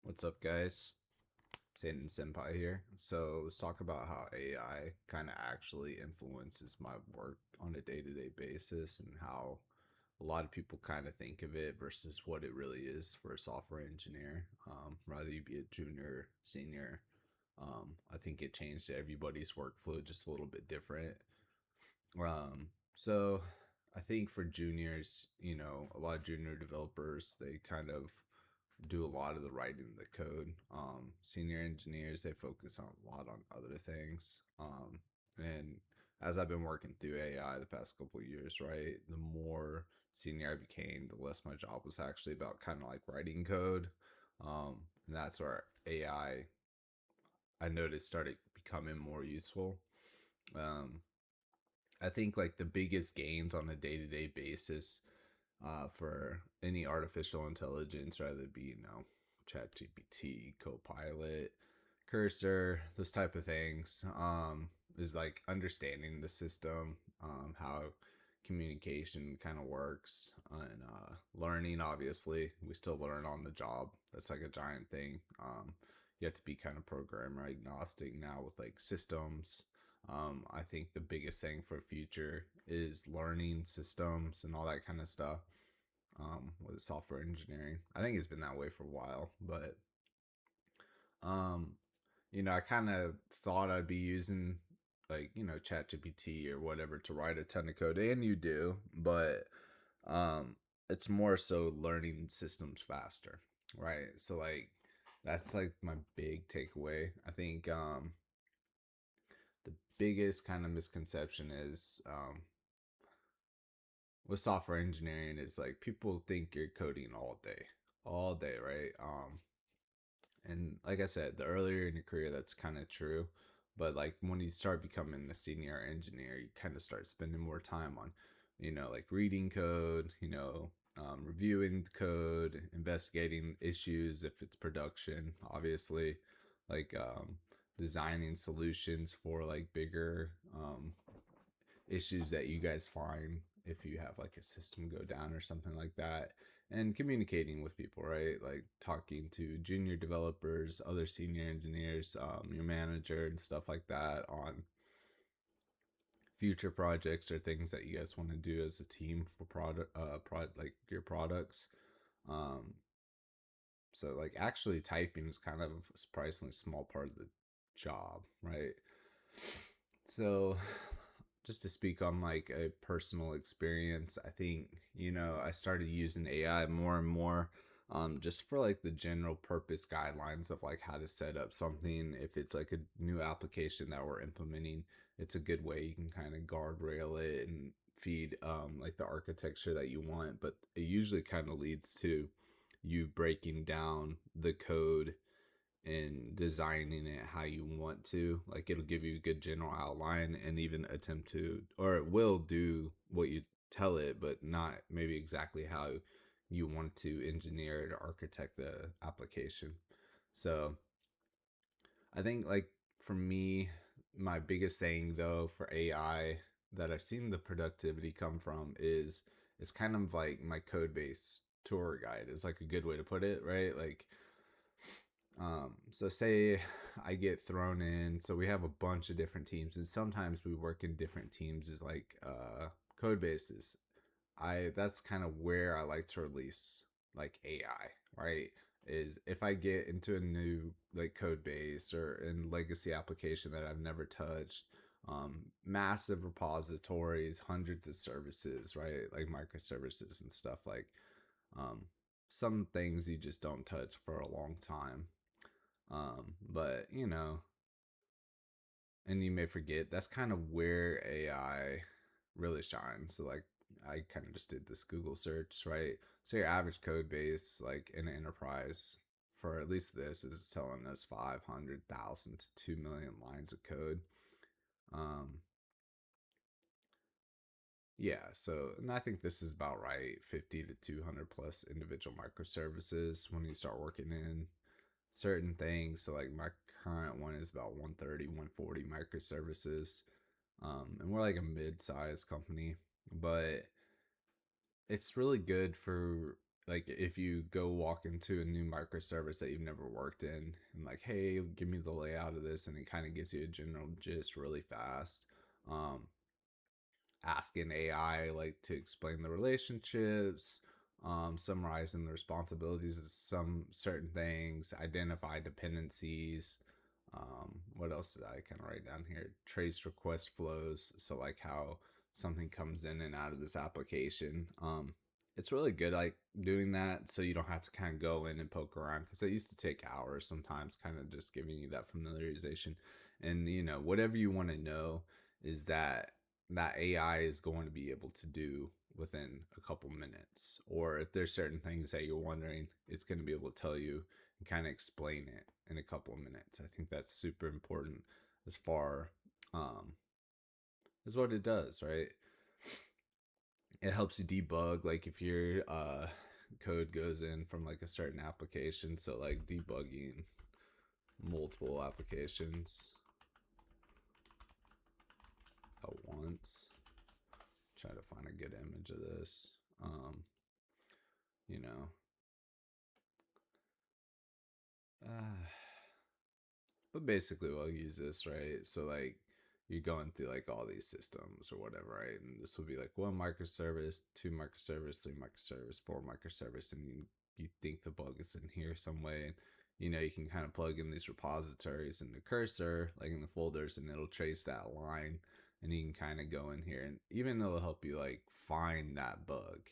What's up, guys? Satan Senpai here. So let's talk about how AI kind of actually influences my work on a day-to-day basis and how a lot of people kind of think of it versus what it really is for a software engineer. Rather you be a junior, senior. I think it changed everybody's workflow just a little bit different. So I think for juniors, a lot of junior developers, they kind of do a lot of the writing of the code. Senior engineers, they focus on a lot on other things. And as I've been working through AI the past couple of years, right, the more senior I became, the less my job was actually about kind of like writing code. And that's where I noticed started becoming more useful. Um, I think like the biggest gains on a day to day basis for any artificial intelligence, rather it be, ChatGPT, Copilot, Cursor, those type of things, is like understanding the system, how communication kind of works, and learning. Obviously, we still learn on the job. That's like a giant thing. You have to be kind of programmer agnostic now with like systems. I think the biggest thing for future is learning systems and all that kind of stuff with software engineering. I think it's been that way for a while, but um, I kind of thought I'd be using like ChatGPT or whatever to write a ton of code, and you do, but um, it's more so learning systems faster, right? So like that's like my big takeaway. I think the biggest kind of misconception is with software engineering is like people think you're coding all day, right? And like I said, the earlier in your career, that's kind of true. But like when you start becoming a senior engineer, you kind of start spending more time on, like reading code, reviewing code, investigating issues if it's production, obviously, like designing solutions for like bigger issues that you guys find if you have like a system go down or something like that, and communicating with people, right? Like talking to junior developers, other senior engineers, your manager and stuff like that on future projects or things that you guys want to do as a team for like your products. um so like actually typing is kind of a surprisingly small part of the job, right? So just to speak on like a personal experience, I think, I started using AI more and more, just for like the general purpose guidelines of like how to set up something. If it's like a new application that we're implementing, it's a good way you can kind of guardrail it and feed like the architecture that you want. But it usually kind of leads to you breaking down the code and designing it how you want to. Like it'll give you a good general outline and even attempt to, or it will do what you tell it, but not maybe exactly how you want to engineer it or architect the application. So I think like for me, my biggest thing though for AI that I've seen the productivity come from is it's kind of like my code base tour guide is like a good way to put it, right? Like so say I get thrown in, so we have a bunch of different teams, and sometimes we work in different teams as like code bases. That's kind of where I like to release like AI, right? Is if I get into a new like code base or in legacy application that I've never touched, massive repositories, hundreds of services, right? Like microservices and stuff like um, some things you just don't touch for a long time. But and you may forget that's kind of where AI really shines. So like I kind of just did this Google search, right? So your average code base, like in an enterprise, for at least this is telling us 500,000 to 2 million lines of code. Um, yeah, so and I think this is about right, 50 to 200 plus individual microservices when you start working in certain things. So like my current one is about 130, 140 microservices. And we're like a mid-sized company, but it's really good for like if you go walk into a new microservice that you've never worked in and like, hey, give me the layout of this, and it kind of gives you a general gist really fast. um Asking AI like to explain the relationships, summarizing the responsibilities of some certain things, identify dependencies. What else did I kind of write down here? Trace request flows. So like how something comes in and out of this application. It's really good like doing that, so you don't have to kind of go in and poke around, because it used to take hours sometimes, kind of just giving you that familiarization. And whatever you want to know is that AI is going to be able to do within a couple minutes. Or if there's certain things that you're wondering, it's going to be able to tell you and kind of explain it in a couple of minutes. I think that's super important as far as what it does, right? It helps you debug, like if your code goes in from like a certain application, so like debugging multiple applications at once. Try to find a good image of this. You know, uh, but basically we'll use this, right? So like you're going through like all these systems or whatever, right? And this would be like 1 microservice, 2 microservice, 3 microservice, 4 microservice, and you think the bug is in here some way. And you can kind of plug in these repositories in the cursor, like in the folders, and it'll trace that line. And you can kind of go in here, and even it'll help you like find that bug.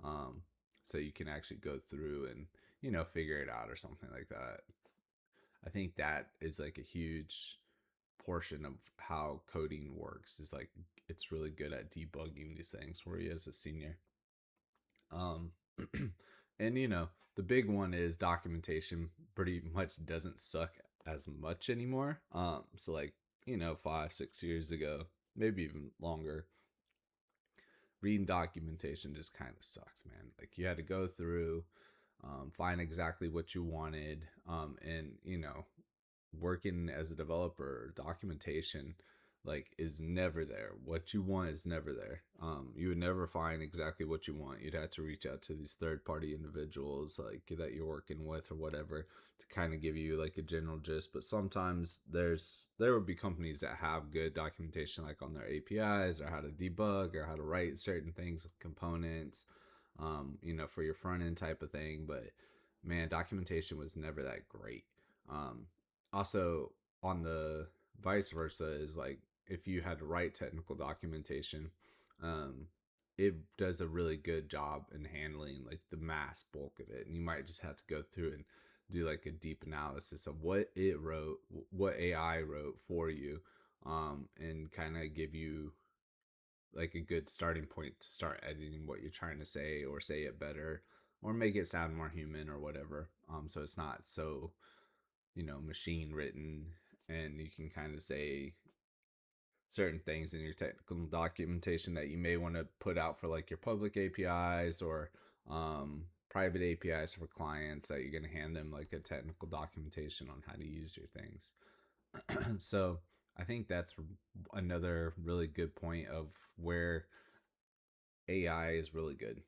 Um, so you can actually go through and figure it out or something like that. I think that is like a huge portion of how coding works, is like it's really good at debugging these things for you as a senior. Um and the big one is documentation pretty much doesn't suck as much anymore. So like 5-6 years ago, maybe even longer, reading documentation just kind of sucks, man. Like you had to go through, find exactly what you wanted, and working as a developer, documentation like is never there. What you want is never there. You would never find exactly what you want. You'd have to reach out to these third party individuals like that you're working with or whatever to kind of give you like a general gist. But sometimes there would be companies that have good documentation like on their APIs, or how to debug, or how to write certain things with components, for your front end type of thing. But man, documentation was never that great. Also, on the vice versa, is like if you had to write technical documentation, um, it does a really good job in handling like the mass bulk of it. And you might just have to go through and do like a deep analysis of what it wrote, what AI wrote for you, and kind of give you like a good starting point to start editing what you're trying to say, or say it better, or make it sound more human or whatever. So it's not so machine written, and you can kind of say certain things in your technical documentation that you may want to put out for like your public APIs, or private APIs for clients, that you're going to hand them like a technical documentation on how to use your things. So I think that's another really good point of where AI is really good.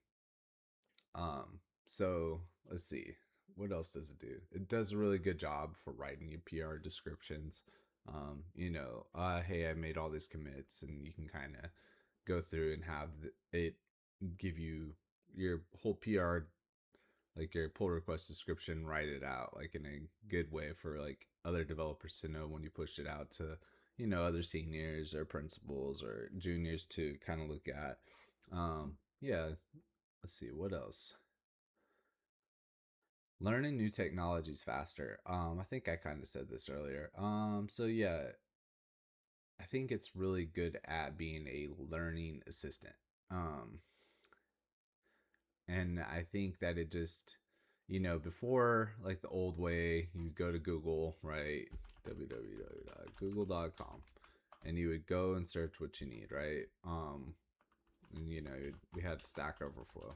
So let's see. What else does it do? It does a really good job for writing your PR descriptions. Hey, I made all these commits, and you can kind of go through and have it give you your whole PR, like your pull request description, write it out like in a good way for like other developers to know when you push it out to other seniors or principals or juniors to kind of look at. Yeah, let's see what else. Learning new technologies faster. I think I kind of said this earlier. So yeah, I think it's really good at being a learning assistant. Um, and I think that it just, before like the old way, you go to Google, right? www.google.com, and you would go and search what you need, right? And we had Stack Overflow,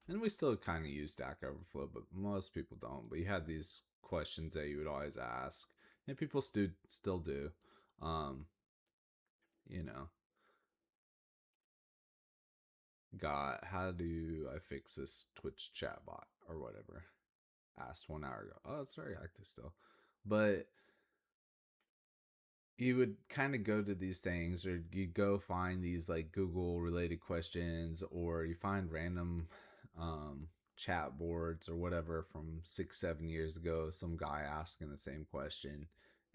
and we still kind of use Stack Overflow, but most people don't. But you had these questions that you would always ask, and people still do. Um, you know, got how do I fix this Twitch chatbot or whatever. Asked 1 hour ago. Oh, it's very active still. But you would kind of go to these things, or you go find these like Google related questions, or you find random chat boards or whatever from 6 7 years ago, some guy asking the same question,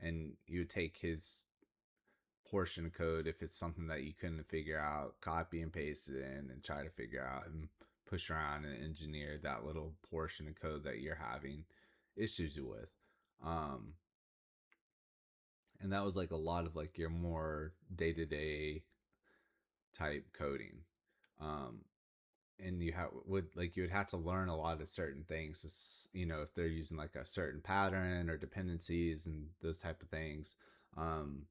and you would take his portion of code if it's something that you couldn't figure out, copy and paste it in and try to figure out and push around and engineer that little portion of code that you're having issues with. um and that was like a lot of like your more day-to-day type coding. um and you have would like you would have to learn a lot of certain things, if they're using like a certain pattern or dependencies and those type of things. um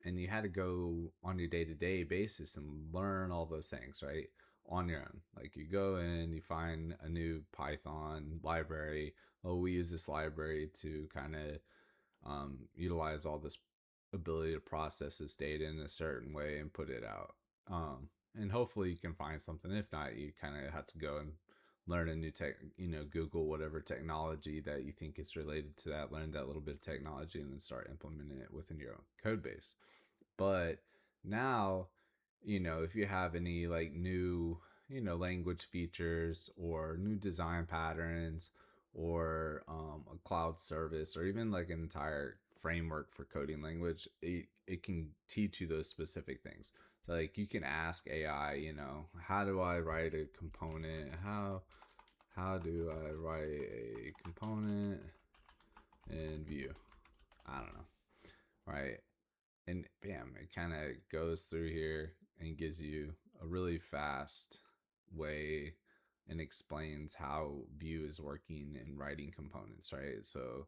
and you had to go on your day-to-day basis and learn all those things, right, on your own. Like you go in, you find a new Python library. Oh, we use this library to kind of utilize all this ability to process this data in a certain way and put it out. And hopefully you can find something. If not, you kind of have to go and learn a new tech, Google whatever technology that you think is related to that, learn that little bit of technology, and then start implementing it within your own code base. But now, if you have any like new, language features or new design patterns, or a cloud service, or even like an entire framework for coding language, it can teach you those specific things. So like you can ask AI, how do I write a component? How do I write a component in Vue? I don't know, right? And bam, it kind of goes through here and gives you a really fast way and explains how Vue is working and writing components, right? So,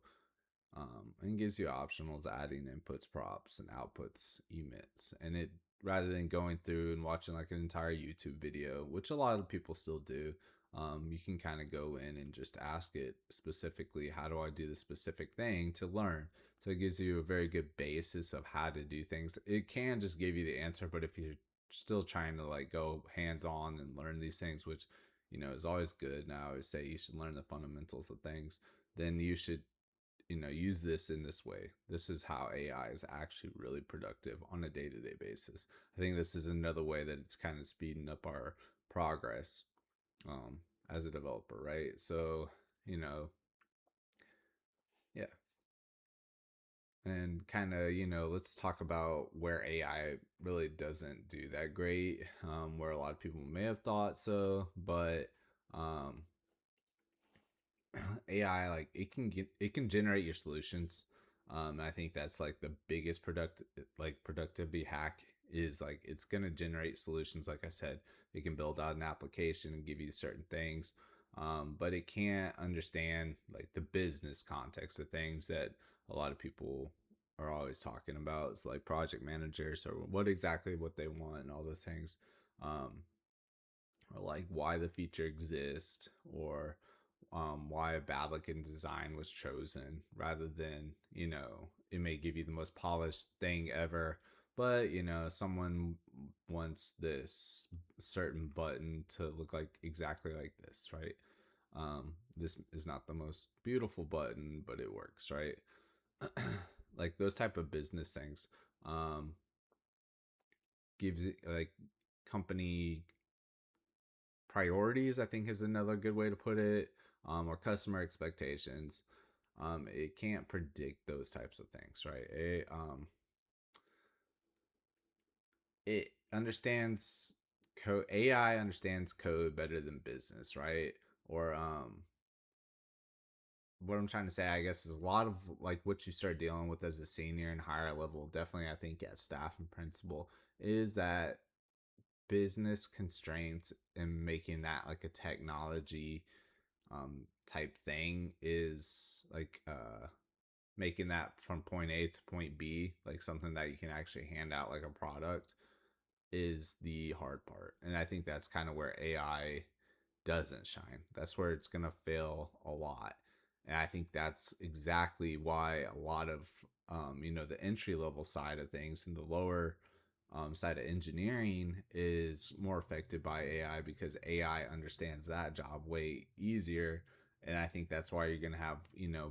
and gives you optionals, adding inputs, props, and outputs, emits, and it, rather than going through and watching like an entire YouTube video, which a lot of people still do. You can kind of go in and just ask it specifically, how do I do the specific thing to learn? So it gives you a very good basis of how to do things. It can just give you the answer, but if you're still trying to like go hands on and learn these things, which is always good. Now I always say you should learn the fundamentals of things. Then you should use this in this way. This is how AI is actually really productive on a day-to-day basis. I think this is another way that it's kind of speeding up our progress um, as a developer, right? So, yeah. And kind of, let's talk about where AI really doesn't do that great, where a lot of people may have thought so, but um, AI, like it can generate your solutions. I think that's like the biggest productivity hack is like it's gonna generate solutions. Like I said, it can build out an application and give you certain things, but it can't understand like the business context of things that a lot of people are always talking about. It's like project managers or what they want and all those things. Um, or like why the feature exists, or why a bad looking design was chosen, rather than it may give you the most polished thing ever, but someone wants this certain button to look like exactly like this, right? This is not the most beautiful button, but it works, right? Like those type of business things. um Gives it like company priorities, I think is another good way to put it, or customer expectations. It can't predict those types of things, right? It understands code. AI understands code better than business, right? Or what I'm trying to say, I guess, is a lot of like what you start dealing with as a senior and higher level, definitely I think at staff and principal, is that business constraints and making that like a technology type thing is like making that from point A to point B like something that you can actually hand out like a product is the hard part. And I think that's kind of where AI doesn't shine. That's where it's going to fail a lot. And I think that's exactly why a lot of the entry level side of things and the lower side of engineering is more affected by AI because AI understands that job way easier. And I think that's why you're going to have,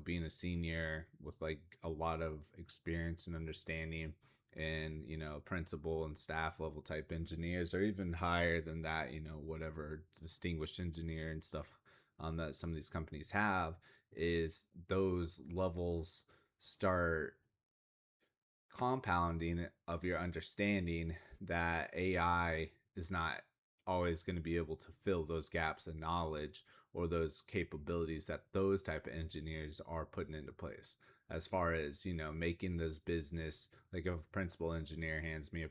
being a senior with like a lot of experience and understanding, and, principal and staff level type engineers, or even higher than that, whatever distinguished engineer and stuff that some of these companies have, is those levels start compounding of your understanding that AI is not always going to be able to fill those gaps in knowledge or those capabilities that those type of engineers are putting into place. As far as, making this business, like if a principal engineer hands me a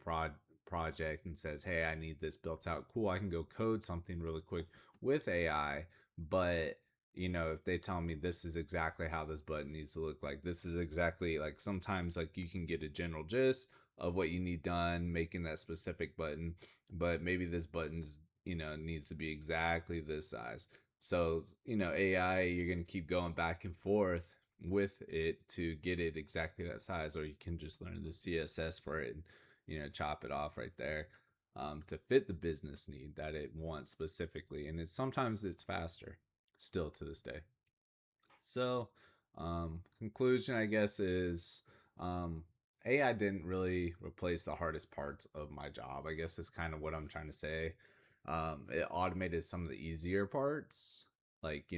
project and says, hey, I need this built out, cool, I can go code something really quick with AI. But if they tell me this is exactly how this button needs to look like, this is exactly, like, sometimes like you can get a general gist of what you need done making that specific button, but maybe this button's, needs to be exactly this size. So, AI, you're going to keep going back and forth with it to get it exactly that size, or you can just learn the CSS for it and, chop it off right there, to fit the business need that it wants specifically. And it's faster still to this day. So, conclusion, I guess, is um, AI didn't really replace the hardest parts of my job. I guess is kind of what I'm trying to say. It automated some of the easier parts, like,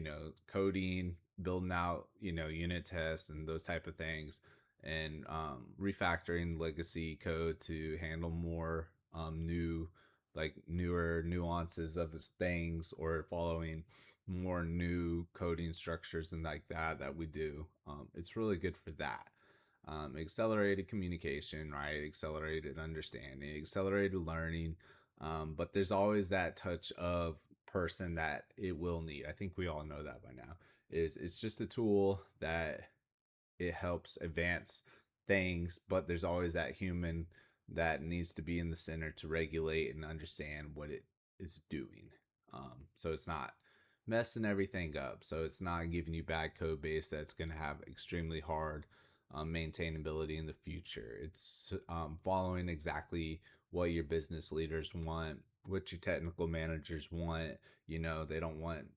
coding, building out, unit tests and those type of things, and refactoring legacy code to handle more newer nuances of these things, or following more new coding structures and like that we do. It's really good for that. Accelerated communication, right? Accelerated understanding, accelerated learning. But there's always that touch of person that it will need. I think we all know that by now. Is it's just a tool that it helps advance things, but there's always that human that needs to be in the center to regulate and understand what it is doing. So it's not messing everything up. So it's not giving you bad code base that's going to have extremely hard maintainability in the future. It's following exactly what your business leaders want, what your technical managers want. They don't want,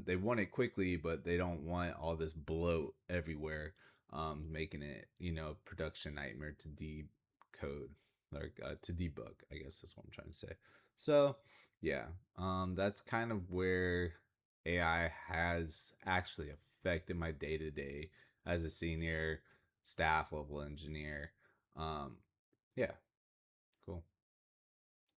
they want it quickly, but they don't want all this bloat everywhere, making it, production nightmare to decode, like, to debug, I guess is what I'm trying to say. So yeah, that's kind of where AI has actually affected my day to day as a senior staff level engineer. um yeah,